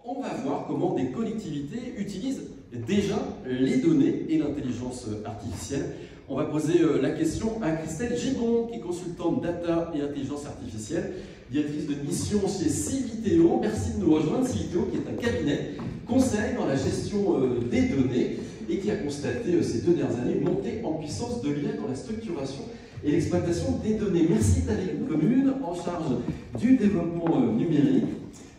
on va voir comment des collectivités utilisent déjà les données et l'intelligence artificielle. On va poser la question à Christelle Gibon, qui est consultante data et intelligence artificielle, directrice de mission chez Civiteo. Merci de nous rejoindre. Civiteo, qui est un cabinet conseil dans la gestion des données et qui a constaté ces 2 dernières années une montée en puissance de l'IA dans la structuration et l'exploitation des données. Merci d'être une commune en charge du développement numérique.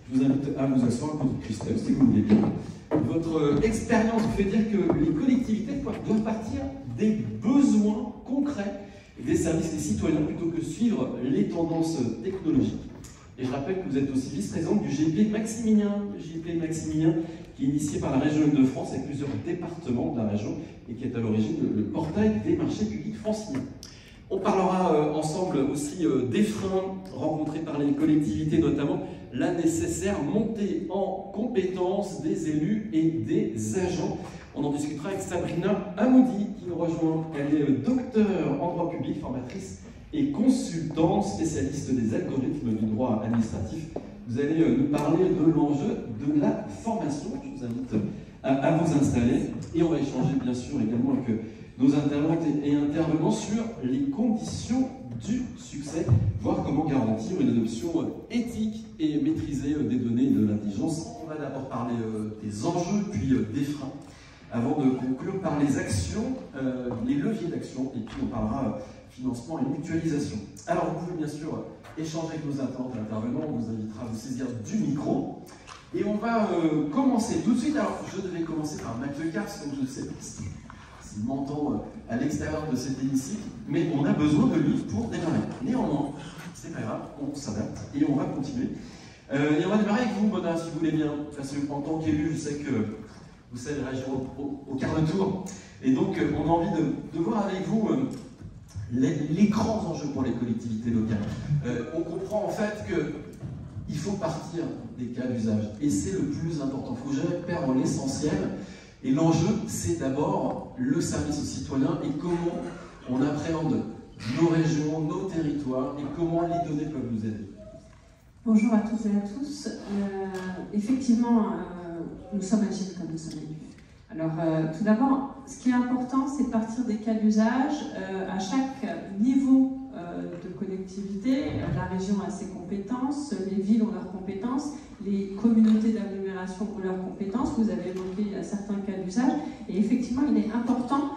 Je vous invite à vous asseoir à côté de Christelle, si vous voulez bien. Votre expérience vous fait dire que les collectivités doivent partir des besoins concrets des services des citoyens plutôt que suivre les tendances technologiques. Et je rappelle que vous êtes aussi vice-présidente du GIP Maximilien, qui est initié par la région Île-de-France avec plusieurs départements de la région et qui est à l'origine le portail des marchés publics franciliens. On parlera ensemble aussi des freins rencontrés par les collectivités, notamment la nécessaire montée en compétences des élus et des agents. On en discutera avec Sabrina Hamoudi qui nous rejoint. Elle est docteure en droit public, formatrice et consultante, spécialiste des algorithmes du droit administratif. Vous allez nous parler de l'enjeu de la formation. Je vous invite à vous installer et on va échanger bien sûr également avec nos intervenantes et intervenants sur les conditions du succès, voir comment garantir une adoption éthique et maîtrisée des données et de l'intelligence. On va d'abord parler des enjeux, puis des freins, avant de conclure par les actions, les leviers d'action, et puis on parlera financement et mutualisation. Alors vous pouvez bien sûr échanger avec nos intervenantes et intervenants, on vous invitera à vous saisir du micro. Et on va commencer tout de suite. Alors je devais commencer par Mathieu Kars, donc je sais pas s'il m'entend à l'extérieur de cet hémicycle, mais on a besoin de lui pour démarrer. Néanmoins, c'est pas grave, on s'adapte et on va continuer. Et on va démarrer avec vous, Mona, si vous voulez bien, parce qu'en tant qu'élu, je sais que vous savez réagir au quart de tour, et donc on a envie de voir avec vous les grands enjeux pour les collectivités locales. On comprend en fait qu'il faut partir des cas d'usage, et c'est le plus important. Il ne faut jamais perdre l'essentiel. Et l'enjeu, c'est d'abord le service aux citoyens et comment on appréhende nos régions, nos territoires et comment les données peuvent nous aider. Bonjour à toutes et à tous. Effectivement, nous sommes agiles comme nous sommes élus. Alors, tout d'abord, ce qui est important, c'est de partir des cas d'usage. À chaque niveau de collectivité, la région a ses compétences, les villes ont leurs compétences, les communautés d'agglomération ont leurs compétences. Vous avez évoqué certains cas d'usage. Et effectivement, il est important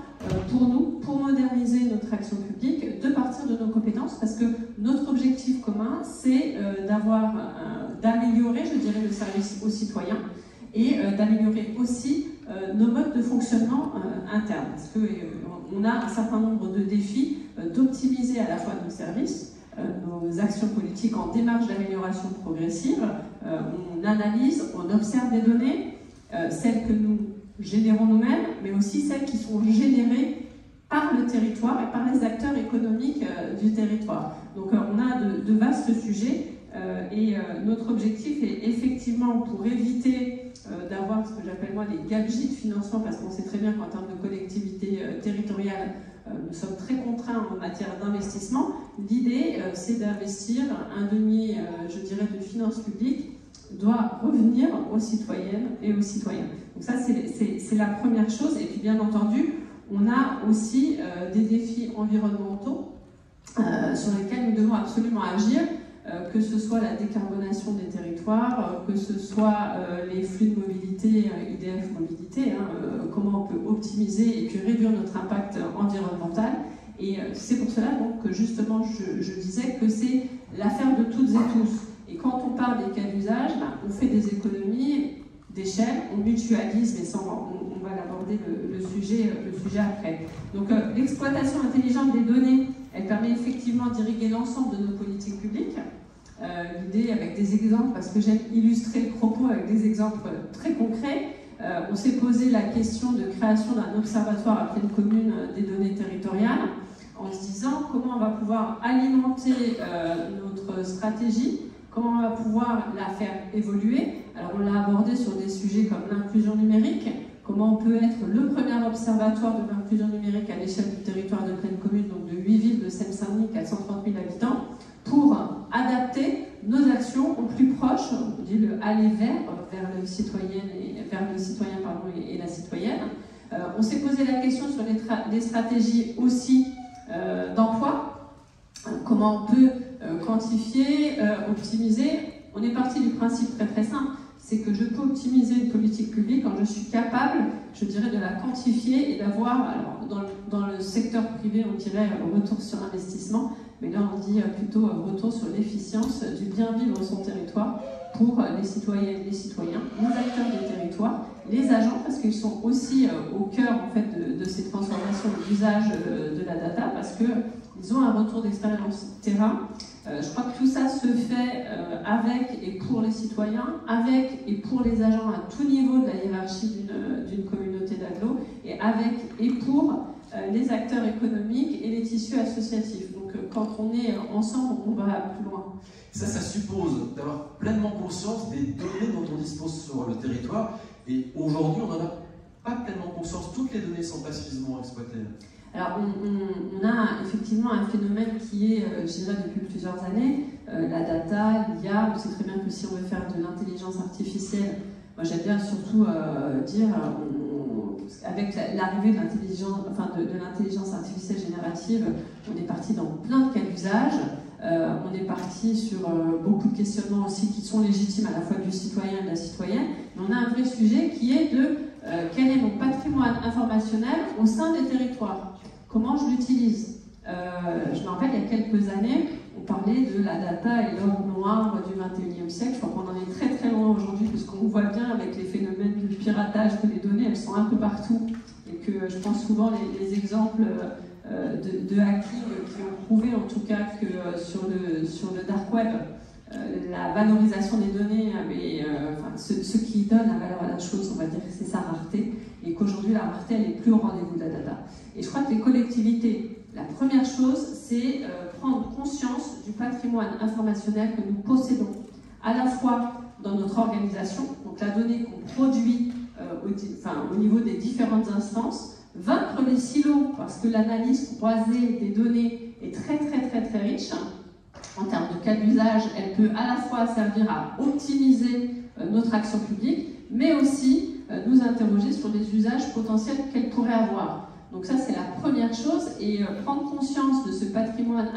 pour nous, pour moderniser notre action publique, de partir de nos compétences parce que notre objectif commun, c'est d'améliorer, je dirais, le service aux citoyens et d'améliorer aussi nos modes de fonctionnement internes. Parce qu'on a un certain nombre de défis d'optimiser à la fois nos services, nos actions politiques en démarche d'amélioration progressive. On analyse, on observe des données, celles que nous générons nous-mêmes, mais aussi celles qui sont générées par le territoire et par les acteurs économiques du territoire. Donc on a de vastes sujets et notre objectif est effectivement pour éviter d'avoir ce que j'appelle moi les gabegies de financement, parce qu'on sait très bien qu'en termes de collectivité territoriale, nous sommes très contraints en matière d'investissement. L'idée, c'est d'investir un denier, je dirais, de finances publiques doit revenir aux citoyennes et aux citoyens. Donc ça, c'est la première chose. Et puis, bien entendu, on a aussi des défis environnementaux sur lesquels nous devons absolument agir, que ce soit la décarbonation des territoires, que ce soit les flux de mobilité, IDF mobilité, comment on peut optimiser et puis réduire notre impact environnemental. Et c'est pour cela donc, que justement je disais que c'est l'affaire de toutes et tous. Et quand on parle des cas d'usage, on fait des économies d'échelle, on mutualise, mais ça on va l'aborder le sujet après. Donc l'exploitation intelligente des données, elle permet effectivement d'irriguer l'ensemble de nos politiques publiques. L'idée avec des exemples, parce que j'aime illustrer le propos avec des exemples très concrets. On s'est posé la question de création d'un observatoire à pleine commune des données territoriales en se disant comment on va pouvoir alimenter notre stratégie, comment on va pouvoir la faire évoluer. Alors on l'a abordé sur des sujets comme l'inclusion numérique, comment on peut être le premier observatoire de l'inclusion numérique à l'échelle du territoire de pleine commune, donc de 8 villes de Seine-Saint-Denis, 430 000 habitants, pour adapter nos actions au plus proche, on dit le aller vers le citoyen et la citoyenne. On s'est posé la question sur les stratégies aussi d'emploi, comment on peut quantifier, optimiser. On est parti du principe très très simple, c'est que je peux optimiser une politique publique quand je suis capable, je dirais, de la quantifier et d'avoir, alors dans le secteur privé on dirait retour sur investissement, mais là on dit plutôt retour sur l'efficience du bien vivre son territoire pour les citoyennes, les citoyens, les acteurs des territoires, les agents, parce qu'ils sont aussi au cœur en fait de ces transformations d'usage de la data, parce qu'ils ont un retour d'expérience terrain. Je crois que tout ça se fait avec et pour les citoyens, avec et pour les agents à tout niveau de la hiérarchie d'une communauté d'agglo, et avec et pour les acteurs économiques et les tissus associatifs. Donc quand on est ensemble, on va plus loin. Ça suppose d'avoir pleinement conscience des données dont on dispose sur le territoire, et aujourd'hui on n'en a pas pleinement conscience, toutes les données ne sont pas suffisamment exploitées. Alors, on a effectivement un phénomène qui est, je dirais, depuis plusieurs années, la data, l'IA. On sait très bien que si on veut faire de l'intelligence artificielle, moi j'aime bien surtout dire, avec l'arrivée de l'intelligence artificielle générative, on est parti dans plein de cas d'usage. On est parti sur beaucoup de questionnements aussi qui sont légitimes à la fois du citoyen et de la citoyenne. Mais on a un vrai sujet qui est de quel est mon patrimoine informationnel au sein des territoires. Comment je l'utilise? Je me rappelle, il y a quelques années, on parlait de la data et l'or noir du 21e siècle. Je crois qu'on en est très très loin aujourd'hui, puisqu'on voit bien avec les phénomènes du piratage que les données, elles sont un peu partout. Et que je pense souvent les exemples de hacking qui ont prouvé en tout cas que sur le dark web, la valorisation des données, ce qui donne la valeur à la chose, on va dire que c'est sa rareté, et qu'aujourd'hui la rareté elle n'est plus au rendez-vous de la data. Et je crois que les collectivités, la première chose, c'est prendre conscience du patrimoine informationnel que nous possédons, à la fois dans notre organisation, donc la donnée qu'on produit au niveau des différentes instances, vaincre les silos, parce que l'analyse croisée des données est très très très très riche. En termes de cas d'usage, elle peut à la fois servir à optimiser notre action publique, mais aussi nous interroger sur les usages potentiels qu'elle pourrait avoir. Donc ça, c'est la première chose, et prendre conscience de ce patrimoine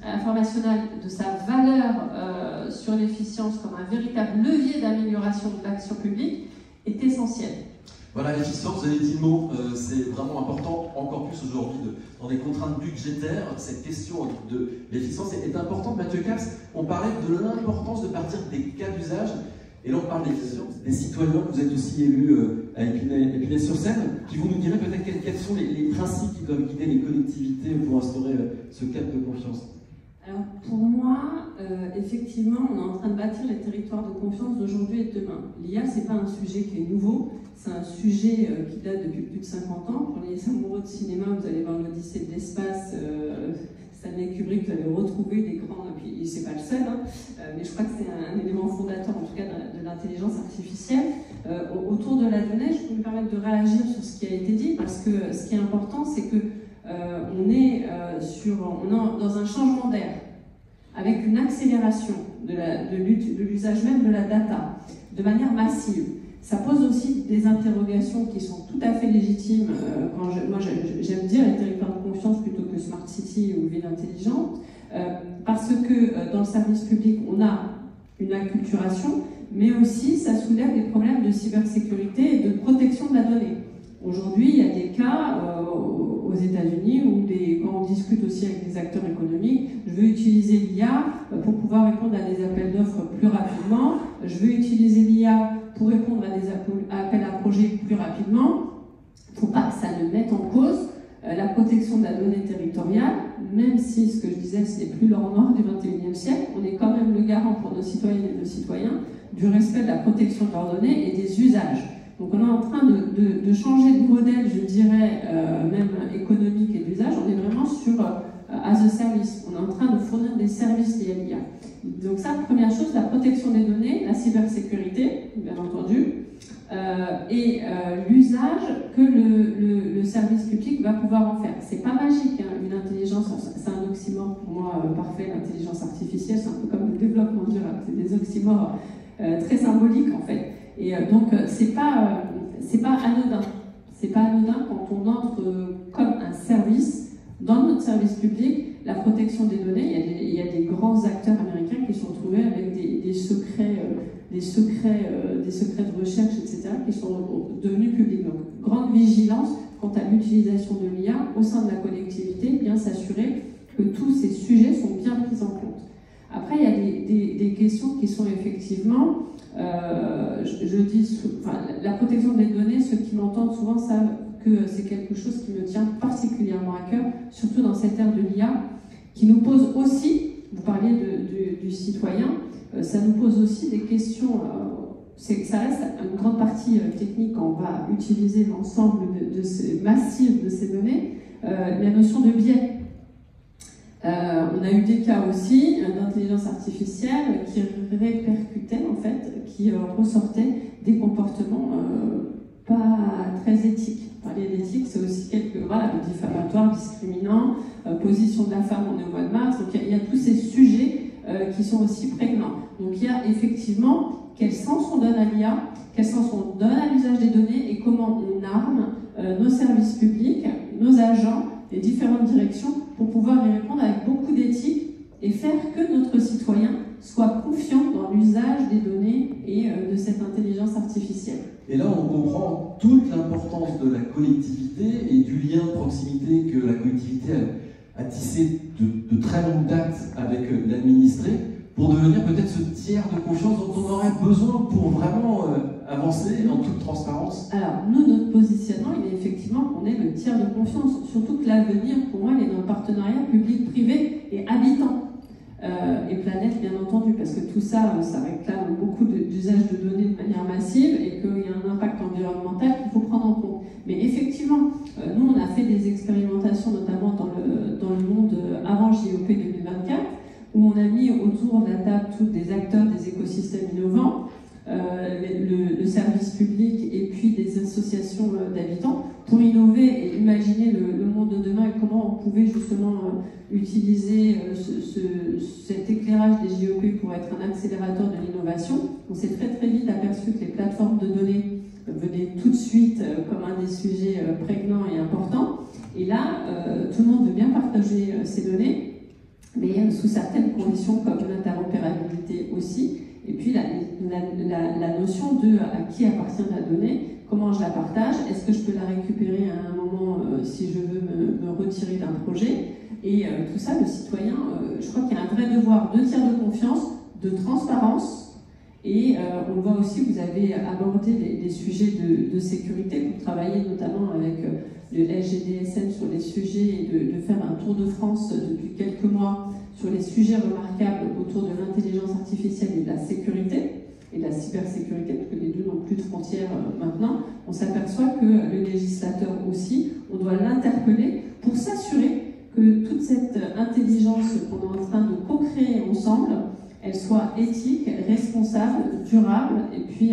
informationnel, de sa valeur sur l'efficience comme un véritable levier d'amélioration de l'action publique est essentiel. Voilà, l'efficience, vous avez dit le mot, c'est vraiment important, encore plus aujourd'hui, dans des contraintes budgétaires. Cette question de l'efficience est importante. Mathieu Caps, on parlait de l'importance de partir des cas d'usage, et là on parle des citoyens. Vous êtes aussi élu à Épinay-sur-Seine, puis vous nous direz peut-être quels sont les principes qui doivent guider les collectivités pour instaurer ce cap de confiance. Alors pour moi, effectivement, on est en train de bâtir les territoires de confiance d'aujourd'hui et de demain. L'IA, c'est pas un sujet qui est nouveau, c'est un sujet qui date depuis plus de 50 ans. Pour les amoureux de cinéma, vous allez voir l'Odyssée de l'espace, Stanley Kubrick, vous allez retrouver des grands, et puis c'est pas le seul, mais je crois que c'est un élément fondateur, en tout cas, de l'intelligence artificielle. Autour de la donnée, je peux me permettre de réagir sur ce qui a été dit, parce que ce qui est important, c'est que on est dans un changement d'air, avec une accélération de l'usage même de la data, de manière massive. Ça pose aussi des interrogations qui sont tout à fait légitimes. Moi, j'aime dire les territoires de confiance plutôt que Smart City ou ville intelligente, parce que dans le service public, on a une acculturation, mais aussi ça soulève des problèmes de cybersécurité et de protection de la donnée. Aujourd'hui, il y a des cas aux États-Unis où quand on discute aussi avec des acteurs économiques, je veux utiliser l'IA pour pouvoir répondre à des appels d'offres plus rapidement, je veux utiliser l'IA pour répondre à des appels à projets plus rapidement. Il ne faut pas que ça ne mette en cause la protection de la donnée territoriale, même si, ce que je disais, ce n'est plus l'or noir du 21e siècle, on est quand même le garant pour nos citoyennes et nos citoyens du respect de la protection de leurs données et des usages. Donc on est en train de changer de modèle, je dirais, même économique et d'usage. On est vraiment sur as a service. On est en train de fournir des services liés à l'IA. Donc ça, première chose, la protection des données, la cybersécurité, bien entendu, et l'usage que le service public va pouvoir en faire. C'est pas magique, hein, une intelligence, c'est un oxymore pour moi parfait, l'intelligence artificielle, c'est un peu comme le développement durable, c'est des oxymores très symboliques en fait. Et donc, c'est pas anodin. C'est pas anodin quand on entre comme un service dans notre service public, la protection des données. Il y a des grands acteurs américains qui sont retrouvés avec des secrets de recherche, etc., qui sont devenus publics. Donc, grande vigilance quant à l'utilisation de l'IA au sein de la collectivité, bien s'assurer que tous ces sujets sont bien pris en compte. Après, il y a des questions qui sont effectivement, la protection des données, ceux qui m'entendent souvent savent que c'est quelque chose qui me tient particulièrement à cœur, surtout dans cette ère de l'IA, qui nous pose aussi, vous parliez du citoyen, ça nous pose aussi des questions, ça reste une grande partie technique quand on va utiliser l'ensemble massif de ces données, la notion de biais. On a eu des cas aussi d'intelligence artificielle qui répercutaient, en fait, qui ressortaient des comportements pas très éthiques. Parler d'éthique, c'est aussi diffamatoire, discriminant, position de la femme, on est au mois de mars, donc il y a tous ces sujets qui sont aussi prégnants. Donc il y a effectivement quel sens on donne à l'IA, quel sens on donne à l'usage des données et comment on arme nos services publics, nos agents, les différentes directions pour pouvoir y répondre avec beaucoup d'éthique et faire que notre citoyen soit confiant dans l'usage des données et de cette intelligence artificielle. Et là, on comprend toute l'importance de la collectivité et du lien de proximité que la collectivité a tissé de très longue date avec l'administré pour devenir peut-être ce tiers de confiance dont on aurait besoin pour vraiment avancer en toute transparence. Alors, nous, notre positionnement, il est effectivement qu'on est le tiers de confiance, surtout que l'avenir, pour moi, il est dans le partenariat public-privé et habitant. Et planète, bien entendu, parce que tout ça, ça réclame beaucoup d'usage de données de manière massive et qu'il y a un impact environnemental qu'il faut prendre en compte. Mais effectivement, nous, on a fait des expérimentations, notamment dans le monde avant JOP 2024, où on a mis autour de la table tous des acteurs des écosystèmes innovants, le service public et puis des associations d'habitants pour innover et imaginer le monde de demain et comment on pouvait justement utiliser cet éclairage des JOP pour être un accélérateur de l'innovation. On s'est très très vite aperçu que les plateformes de données venaient tout de suite comme un des sujets prégnants et importants. Et là, tout le monde veut bien partager ces données, mais sous certaines conditions comme l'interopérabilité aussi. Et puis la notion de à qui appartient la donnée, comment je la partage, est-ce que je peux la récupérer à un moment si je veux me retirer d'un projet. Et tout ça, le citoyen, je crois qu'il y a un vrai devoir de tiers de confiance, de transparence. Et on le voit aussi, vous avez abordé des sujets de sécurité pour travailler notamment avec le SGDSN sur les sujets et de faire un tour de France depuis quelques mois sur les sujets remarquables autour de l'intelligence artificielle et de la sécurité et de la cybersécurité, parce que les deux n'ont plus de frontières maintenant. On s'aperçoit que le législateur aussi, on doit l'interpeller pour s'assurer que toute cette intelligence qu'on est en train de co-créer ensemble, elle soit éthique, responsable, durable, et puis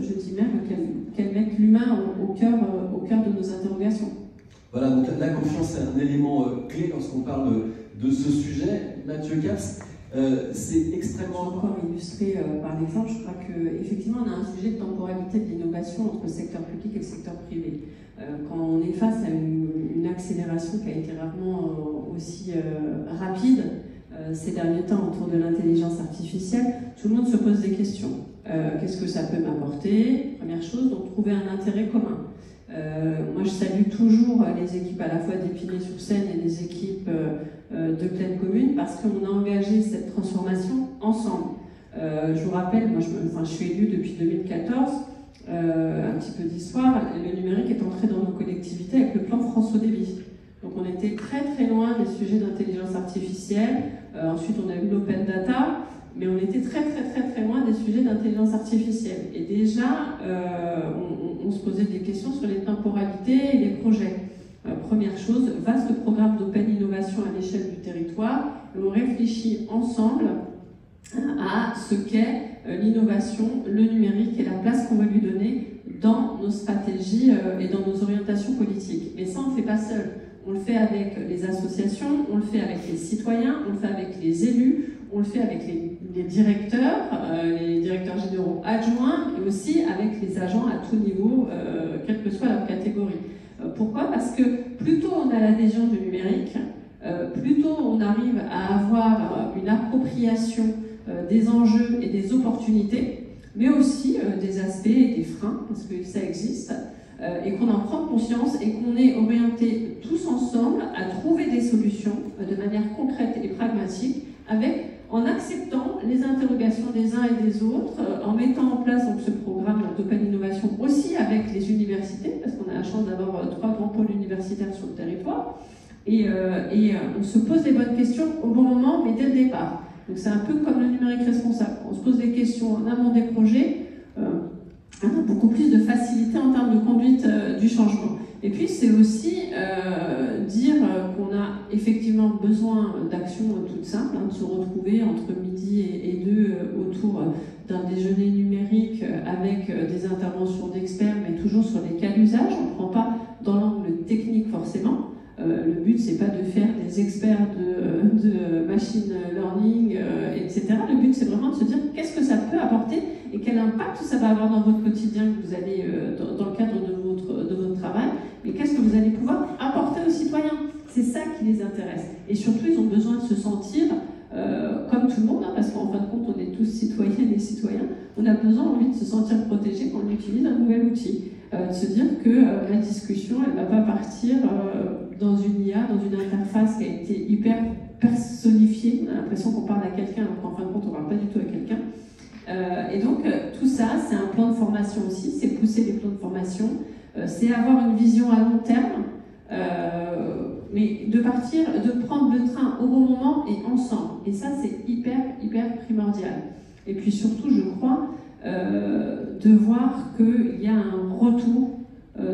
je dis même qu'elle mette l'humain au cœur de nos interrogations. Voilà, donc la confiance est un élément clé lorsqu'on parle de ce sujet. Mathieu Kaps, c'est extrêmement... Encore illustré par l'exemple, je crois qu'effectivement on a un sujet de temporalité de l'innovation entre le secteur public et le secteur privé. Quand on est face à une accélération qui a été rarement aussi rapide ces derniers temps autour de l'intelligence artificielle, tout le monde se pose des questions. Qu'est-ce que ça peut m'apporter? Première chose, donc trouver un intérêt commun. Moi, je salue toujours les équipes à la fois d'Épinay-sur-Seine et les équipes de Plaine Commune parce qu'on a engagé cette transformation ensemble. Je vous rappelle, moi, je suis élue depuis 2014, un petit peu d'histoire. Le numérique est entré dans nos collectivités avec le plan France Haut Débit. Donc, on était très très loin des sujets d'intelligence artificielle. Ensuite, on a eu l'open data. Mais on était très très très très loin des sujets d'intelligence artificielle. Et déjà, on se posait des questions sur les temporalités et les projets. Première chose, vaste programme d'open innovation à l'échelle du territoire. Et on réfléchit ensemble à ce qu'est l'innovation, le numérique et la place qu'on va lui donner dans nos stratégies et dans nos orientations politiques. Mais ça, on ne le fait pas seul. On le fait avec les associations, on le fait avec les citoyens, on le fait avec les élus, on le fait avec les directeurs généraux adjoints et aussi avec les agents à tout niveau, quelle que soit leur catégorie. Pourquoi? Parce que plus tôt on a l'adhésion du numérique, plus tôt on arrive à avoir une appropriation des enjeux et des opportunités, mais aussi des aspects et des freins, parce que ça existe, et qu'on en prend conscience et qu'on est orienté tous ensemble à trouver des solutions de manière concrète et pragmatique, en acceptant les interrogations des uns et des autres, en mettant en place donc, ce programme d'Open Innovation aussi avec les universités, parce qu'on a la chance d'avoir 3 grands pôles universitaires sur le territoire, et on se pose les bonnes questions au bon moment, mais dès le départ. Donc c'est un peu comme le numérique responsable. On se pose des questions en amont des projets, on a beaucoup plus de facilité en termes de conduite du changement. Et puis c'est aussi dire qu'on a effectivement besoin d'actions toutes simples, de se retrouver entre midi et 2 autour d'un déjeuner numérique avec des interventions d'experts, mais toujours sur les cas d'usage. On ne prend pas dans l'angle technique forcément. Le but, c'est pas de faire des experts de machine learning, etc. Le but, c'est vraiment de se dire qu'est-ce que ça peut apporter et quel impact ça va avoir dans votre quotidien que vous allez, dans le cadre de votre travail, mais qu'est-ce que vous allez pouvoir apporter aux citoyens. C'est ça qui les intéresse. Et surtout, ils ont besoin de se sentir comme tout le monde, parce qu'en fin de compte, on est tous citoyennes et citoyens. On a besoin, envie de se sentir protégé quand on utilise un nouvel outil. De se dire que la discussion, elle ne va pas partir dans une IA, dans une interface qui a été hyper personnifiée. On a l'impression qu'on parle à quelqu'un, alors qu'en fin de compte, on ne parle pas du tout à quelqu'un. Et donc, tout ça, c'est un plan de formation aussi, c'est pousser les plans de formation, c'est avoir une vision à long terme, mais de partir, de prendre le train au bon moment et ensemble. Et ça, c'est hyper, hyper primordial. Et puis surtout, je crois, de voir qu'il y a un retour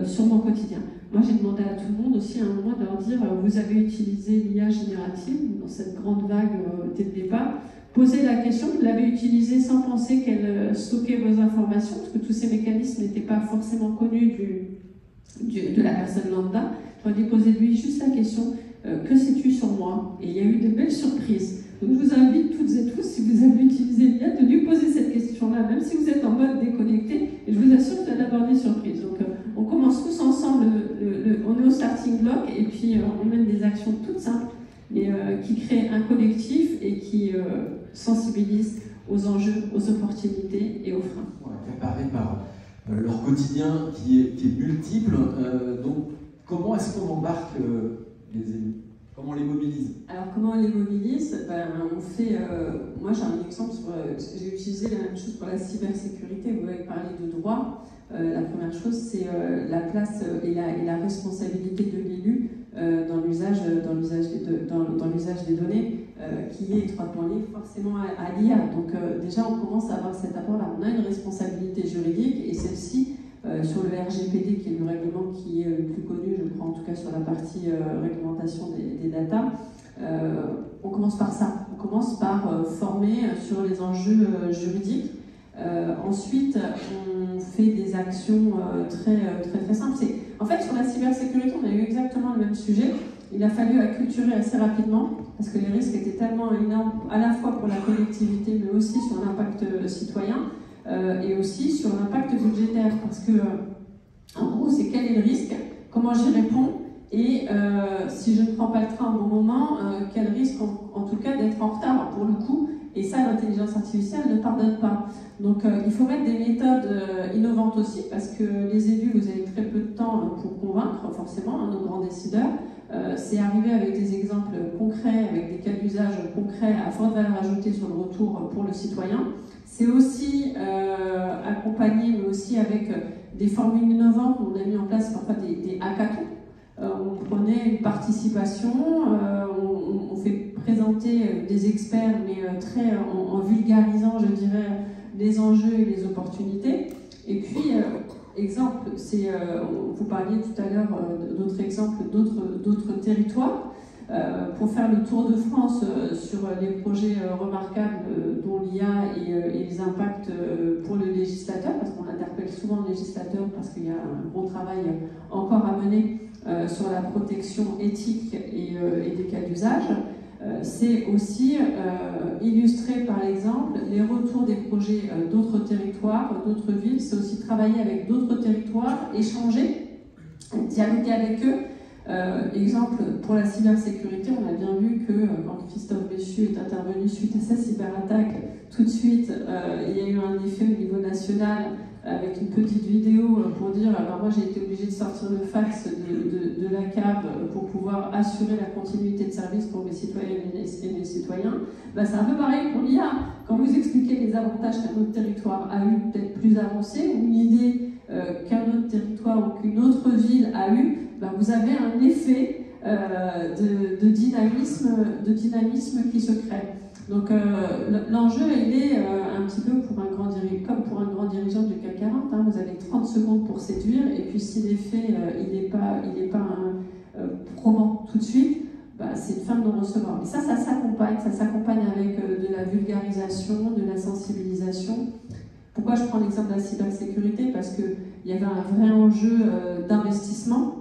sur mon quotidien. Moi, j'ai demandé à tout le monde aussi à un moment de leur dire vous avez utilisé l'IA générative dans cette grande vague dès le départ. Posez la question, vous l'avez utilisée sans penser qu'elle stockait vos informations, parce que tous ces mécanismes n'étaient pas forcément connus de la personne lambda. J'aurais dit posez-lui juste la question que sais-tu sur moi? Et il y a eu de belles surprises. Donc je vous invite toutes et tous, si vous avez utilisé l'IA, de lui poser cette question-là, même si vous êtes en mode déconnecté, et je vous assure que vous allez avoir des surprises. Donc on commence tous ensemble, on est au starting block, et puis on mène des actions toutes simples, mais qui créent un collectif et qui sensibilisent aux enjeux, aux opportunités et aux freins. Accaparés par leur quotidien qui est multiple, donc comment est-ce qu'on embarque les élus? Comment on les mobilise? Alors, comment on les mobilise? On fait. Moi, j'ai un exemple. J'ai utilisé la même chose pour la cybersécurité. Vous avez parlé de droit. La première chose, c'est la place et la responsabilité de l'élu dans l'usage des données, qui est étroitement lié forcément à l'IA. Donc, déjà, on commence à avoir cet apport-là. On a une responsabilité juridique et celle-ci. Sur le RGPD, qui est le règlement qui est le plus connu, je crois, en tout cas sur la partie réglementation des data, on commence par ça. On commence par former sur les enjeux juridiques. Ensuite, on fait des actions très simples. En fait, sur la cybersécurité, on a eu exactement le même sujet. Il a fallu acculturer assez rapidement, parce que les risques étaient tellement énormes, à la fois pour la collectivité, mais aussi sur l'impact citoyen. Et aussi sur l'impact budgétaire, parce que en gros c'est quel est le risque, comment j'y réponds, et si je ne prends pas le train au bon moment, quel risque en tout cas d'être en retard pour le coup, et ça l'intelligence artificielle ne pardonne pas. Donc il faut mettre des méthodes innovantes aussi, parce que les élus, vous avez très peu de temps pour convaincre forcément nos grands décideurs. C'est arriver avec des exemples concrets, avec des cas d'usage concrets à forte valeur ajoutée sur le retour pour le citoyen. C'est aussi accompagné, mais aussi avec des formules innovantes. On a mis en place parfois des hackathons. On prenait une participation, on fait présenter des experts, mais très en vulgarisant, je dirais, les enjeux et les opportunités. Et puis, exemple, vous parliez tout à l'heure d'autres exemples, d'autres territoires. Pour faire le tour de France sur les projets remarquables dont l'IA et les impacts pour le législateur, parce qu'on interpelle souvent le législateur parce qu'il y a un gros travail encore à mener sur la protection éthique et des cas d'usage. c'est aussi illustrer par exemple les retours des projets d'autres territoires, d'autres villes, c'est aussi travailler avec d'autres territoires, échanger, dialoguer avec eux. Exemple, pour la cybersécurité, on a bien vu que quand Christophe Béchu est intervenu suite à sa cyberattaque, tout de suite, il y a eu un effet au niveau national avec une petite vidéo pour dire moi j'ai été obligé de sortir le fax de la CAB pour pouvoir assurer la continuité de service pour mes citoyennes et mes citoyens. C'est un peu pareil pour l'IA. Quand vous expliquez les avantages qu'un autre territoire a eu, peut-être plus avancé, ou une idée qu'un autre territoire ou qu'une autre ville a eu, vous avez un effet de dynamisme qui se crée. Donc l'enjeu, il est un petit peu comme pour un grand dirigeant du CAC 40, vous avez 30 secondes pour séduire, et puis si l'effet il n'est pas probant tout de suite, c'est une fin de non-recevoir. Mais ça s'accompagne avec de la vulgarisation, de la sensibilisation. Pourquoi je prends l'exemple de la cybersécurité? Parce qu'il y avait un vrai enjeu d'investissement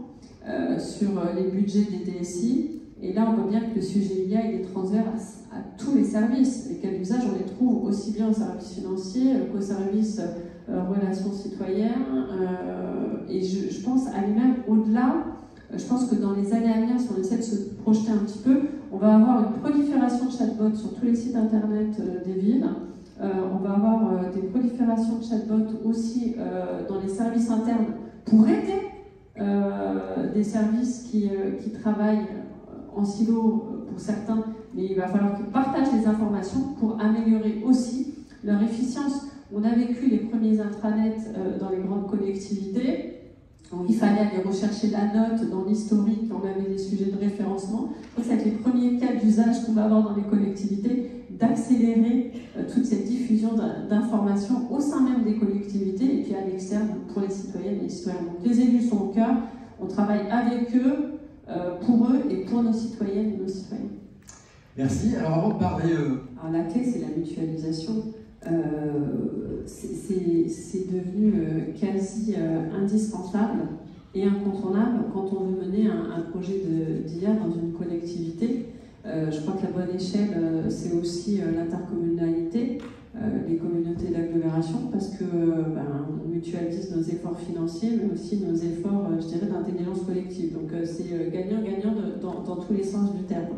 sur les budgets des DSI. Et là, on voit bien que le sujet IA, il est transverse à tous les services. Les cas d'usage, on les trouve aussi bien au service financier qu'au service relations citoyennes. Et je pense aller même au-delà. Je pense que dans les années à venir, si on essaie de se projeter un petit peu, on va avoir une prolifération de chatbots sur tous les sites internet des villes. On va avoir des proliférations de chatbots aussi dans les services internes pour aider des services qui travaillent en silo pour certains, mais il va falloir qu'ils partagent les informations pour améliorer aussi leur efficience. On a vécu les premiers intranets dans les grandes collectivités. Il fallait aller rechercher la note dans l'historique, on avait des sujets de référencement. Je crois que c'est les premiers cas d'usage qu'on va avoir dans les collectivités, d'accélérer toute cette diffusion d'informations au sein même des collectivités et puis à l'externe pour les citoyennes et les citoyens. Donc les élus sont au cœur, on travaille avec eux, pour eux et pour nos citoyennes et nos citoyens. Merci. Alors avant de parler... Alors la clé, c'est la mutualisation. C'est devenu quasi indispensable et incontournable quand on veut mener un projet d'IA dans une collectivité. Je crois que la bonne échelle, c'est aussi l'intercommunalité, les communautés d'agglomération, parce que on mutualise nos efforts financiers, mais aussi nos efforts, je dirais, d'intelligence collective. Donc c'est gagnant-gagnant dans tous les sens du terme.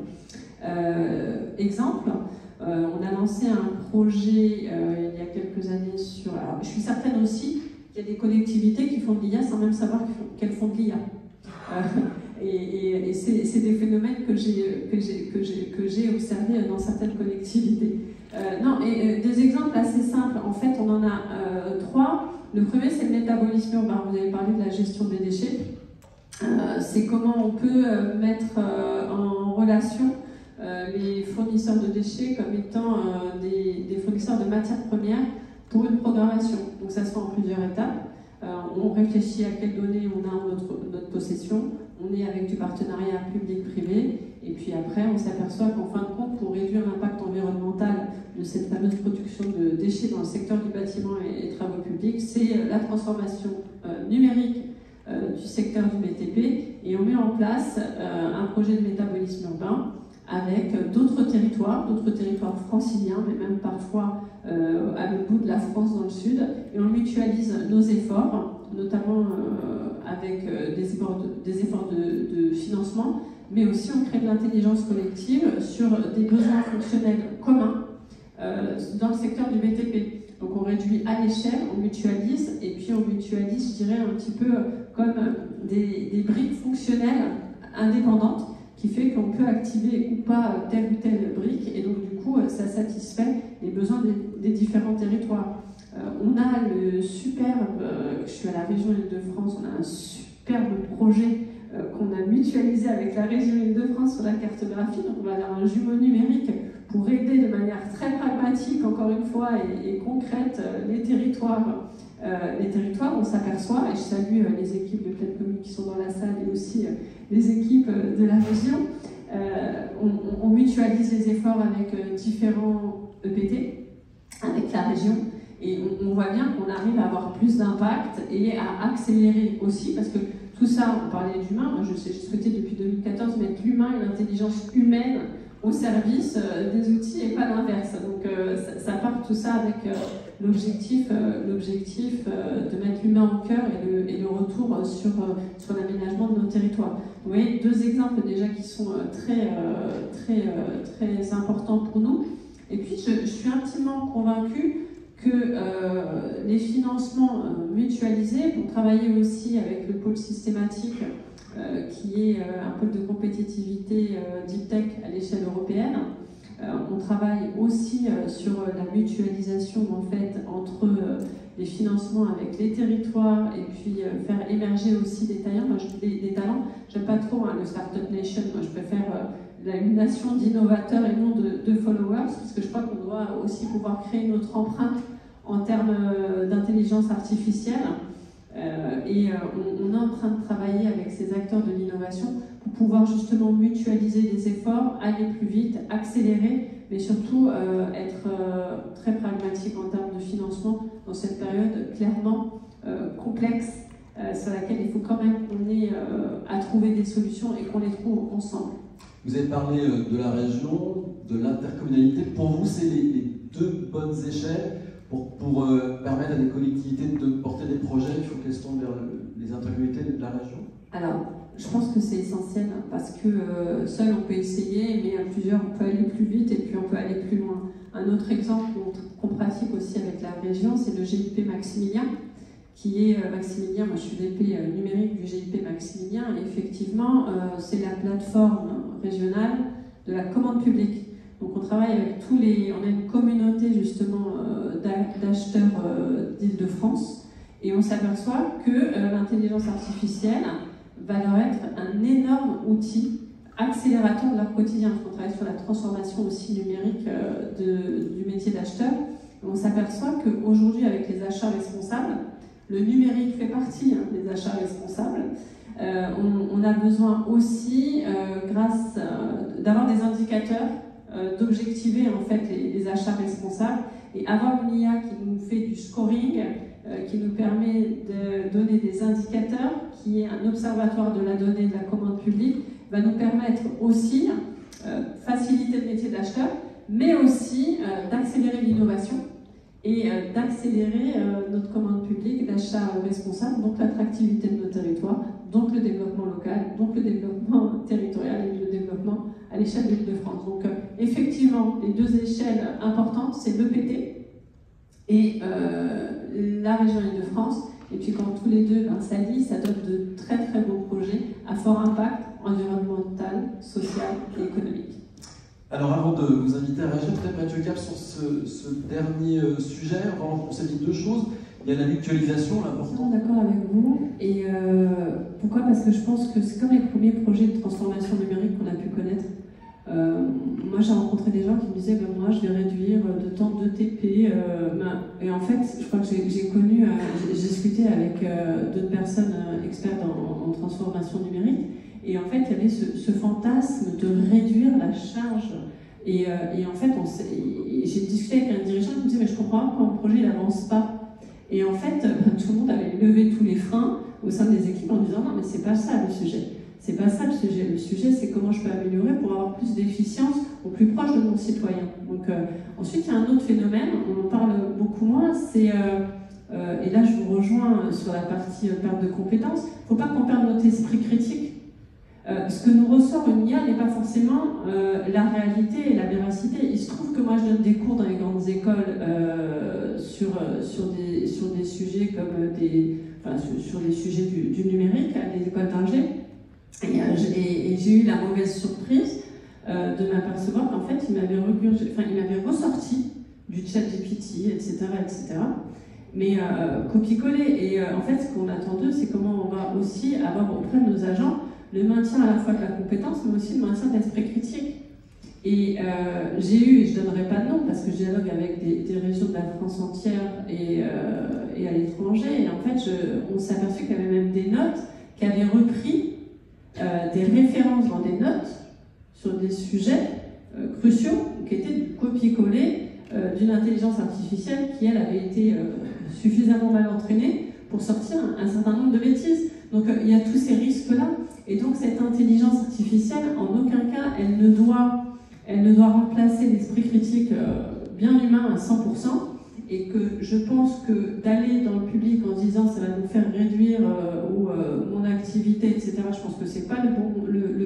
Exemple, on a lancé un projet il y a quelques années sur... Alors, je suis certaine aussi qu'il y a des collectivités qui font de l'IA sans même savoir qu'elles font de l'IA. Et c'est des phénomènes que j'ai observés dans certaines collectivités. Des exemples assez simples, en fait on en a trois. Le premier, c'est le métabolisme urbain. Vous avez parlé de la gestion des déchets. C'est comment on peut mettre en relation les fournisseurs de déchets comme étant des fournisseurs de matières premières pour une programmation. Donc ça se fait en plusieurs étapes. On réfléchit à quelles données on a en notre possession, on est avec du partenariat public-privé, et puis après on s'aperçoit qu'en fin de compte, pour réduire l'impact environnemental de cette fameuse production de déchets dans le secteur du bâtiment et travaux publics, c'est la transformation numérique du secteur du BTP, et on met en place un projet de métabolisme urbain avec d'autres territoires franciliens, mais même parfois à l'autre bout de la France dans le sud, et on mutualise nos efforts, notamment avec des efforts de financement, mais aussi on crée de l'intelligence collective sur des besoins fonctionnels communs dans le secteur du BTP. Donc on réduit à l'échelle, on mutualise, et puis on mutualise, je dirais, un petit peu comme des briques fonctionnelles indépendantes, qui fait qu'on peut activer ou pas telle ou telle brique, et donc du coup ça satisfait les besoins des différents territoires. On a le superbe, je suis à la région Île-de-France, on a un superbe projet qu'on a mutualisé avec la région Île-de-France sur la cartographie, donc on va avoir un jumeau numérique pour aider de manière très pragmatique, encore une fois, et concrète, les territoires. On s'aperçoit, et je salue les équipes de Pleine Commune qui sont dans la salle et aussi les équipes de la région, on mutualise les efforts avec différents EPT, avec la région, et on voit bien qu'on arrive à avoir plus d'impact et à accélérer aussi, parce que tout ça, on parlait d'humain, moi je souhaitais depuis 2014 mettre l'humain et l'intelligence humaine au service des outils et pas l'inverse. Donc ça part tout ça avec l'objectif de mettre l'humain au cœur et le retour sur l'aménagement de nos territoires. Vous voyez, deux exemples déjà qui sont très importants pour nous. Et puis je suis intimement convaincue que les financements mutualisés, pour travailler aussi avec le pôle systématique, qui est un pôle de compétitivité deep tech à l'échelle européenne. On travaille aussi sur la mutualisation en fait entre les financements avec les territoires et puis faire émerger aussi des talents. J'aime pas trop le Startup Nation, moi je préfère une nation d'innovateurs et non de followers, parce que je crois qu'on doit aussi pouvoir créer notre empreinte en termes d'intelligence artificielle. Et on est en train de travailler avec ces acteurs de l'innovation pour pouvoir justement mutualiser les efforts, aller plus vite, accélérer, mais surtout être très pragmatique en termes de financement dans cette période clairement complexe sur laquelle il faut quand même qu'on ait à trouver des solutions et qu'on les trouve ensemble. Vous avez parlé de la région, de l'intercommunalité. Pour vous, c'est les deux bonnes échelles pour permettre à des collectivités de porter des projets, il faut qu'elles se tournent vers les intercommunalités de la région? Alors, je pense que c'est essentiel parce que seul on peut essayer, mais à plusieurs on peut aller plus vite et puis on peut aller plus loin. Un autre exemple qu'on pratique aussi avec la région, c'est le GIP Maximilien, qui est Maximilien, moi je suis VP numérique du GIP Maximilien, et effectivement c'est la plateforme régionale de la commande publique. Donc on travaille avec on a une communauté justement d'acheteurs d'Île-de-France, et on s'aperçoit que l'intelligence artificielle va leur être un énorme outil accélérateur de leur quotidien. On travaille sur la transformation aussi numérique du métier d'acheteur. On s'aperçoit qu'aujourd'hui, avec les achats responsables, le numérique fait partie des achats responsables. On a besoin aussi, d'avoir des indicateurs, d'objectiver en fait les achats responsables et avoir une IA qui nous fait du scoring, qui nous permet de donner des indicateurs, qui est un observatoire de la donnée de la commande publique, va nous permettre aussi faciliter le métier d'acheteur, mais aussi d'accélérer l'innovation et d'accélérer notre commande publique d'achat responsable, donc l'attractivité de nos territoires, donc le développement local, donc le développement territorial et le développement à l'échelle de l'Île-de-France. Donc effectivement, les deux échelles importantes, c'est l'EPT et la région Île-de-France. Et puis quand tous les deux s'allient, ça donne de très très beaux projets à fort impact environnemental, social et économique. Alors avant de vous inviter à réagir, peut-être Mathieu Cap sur ce dernier sujet, on s'est dit deux choses. Il y a la mutualisation, l'important. Je suis d'accord avec vous. Et pourquoi? Parce que je pense que c'est comme les premiers projets de transformation numérique qu'on a pu connaître. Moi, j'ai rencontré des gens qui me disaient moi, je vais réduire de temps d'ETP. Et en fait, je crois que j'ai discuté avec d'autres personnes expertes en transformation numérique. Et en fait, il y avait ce fantasme de réduire la charge. Et en fait, j'ai discuté avec un dirigeant qui me disait mais je comprends pas pourquoi mon projet n'avance pas. Et en fait, tout le monde avait levé tous les freins au sein des équipes en disant non, mais c'est pas ça le sujet. C'est pas ça le sujet. Le sujet, c'est comment je peux améliorer pour avoir plus d'efficience au plus proche de mon citoyen. Donc, ensuite, il y a un autre phénomène, on en parle beaucoup moins, c'est, et là je vous rejoins sur la partie perte de compétences, il ne faut pas qu'on perde notre esprit critique. Ce que nous ressort une IA n'est pas forcément la réalité et la véracité. Il se trouve que moi je donne des cours dans les grandes écoles sur des sujets comme sur des sujets du numérique, à des écoles d'ingé. Et j'ai eu la mauvaise surprise de m'apercevoir qu'en fait il m'avait ressorti du chat GPT, etc. Mais copier-coller. Et en fait ce qu'on attend d'eux, c'est comment on va aussi avoir auprès de nos agents le maintien à la fois de la compétence, mais aussi le maintien de l'esprit critique. Et j'ai eu, et je ne donnerai pas de nom, parce que je dialogue avec des régions de la France entière et à l'étranger, et en fait, on s'est aperçu qu'il y avait même des notes qui avaient repris des références dans des notes sur des sujets cruciaux, qui étaient du copier-coller d'une intelligence artificielle qui, elle, avait été suffisamment mal entraînée pour sortir un certain nombre de bêtises. Donc il y a tous ces risques-là. Et donc cette intelligence artificielle, en aucun cas, elle ne doit elle ne doit remplacer l'esprit critique bien humain à 100%, et que je pense que d'aller dans le public en disant ça va nous faire réduire mon activité, etc., je pense que c'est pas le